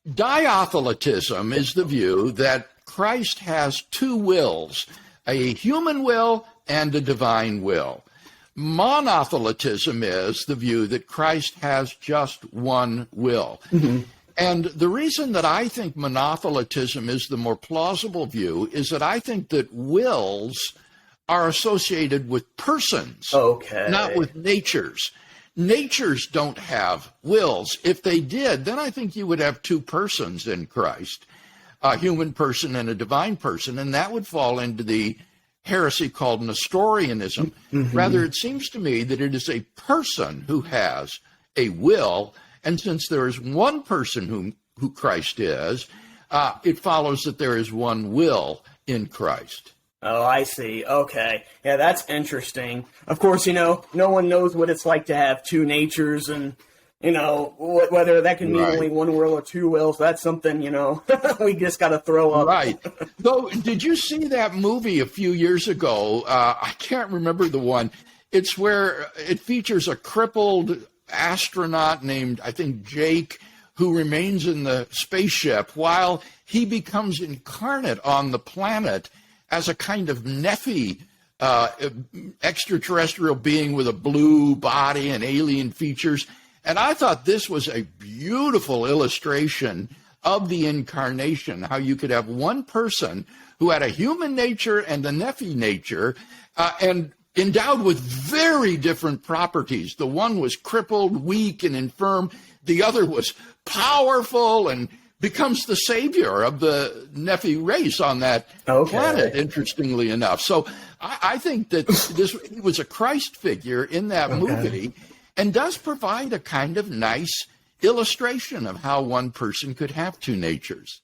Dyothelitism is the view that Christ has two wills, a human will and a divine will. Monothelitism is the view that Christ has just one will. Mm-hmm. And the reason that I think monothelitism is the more plausible view is that I think that wills are associated with persons, not with natures. Natures don't have wills. If they did, then I think you would have two persons in Christ, a human person and a divine person, and that would fall into the heresy called Nestorianism. Mm-hmm. Rather, it seems to me that it is a person who has a will, and since there is one person who Christ is, it follows that there is one will in Christ. Oh, I see. Okay. Yeah, that's interesting. Of course, no one knows what it's like to have two natures and, whether that can mean only one will or two wills. That's something, we just got to throw up. Right. Though, did you see that movie a few years ago? I can't remember the one. It's where it features a crippled astronaut named, I think, Jake, who remains in the spaceship while he becomes incarnate on the planet as a kind of Nephi, extraterrestrial being with a blue body and alien features. And I thought this was a beautiful illustration of the incarnation, how you could have one person who had a human nature and a Nephi nature, and endowed with very different properties. The one was crippled, weak, and infirm. The other was powerful and becomes the savior of the Nephi race on that planet, interestingly enough. So I think that he was a Christ figure in that movie and does provide a kind of nice illustration of how one person could have two natures.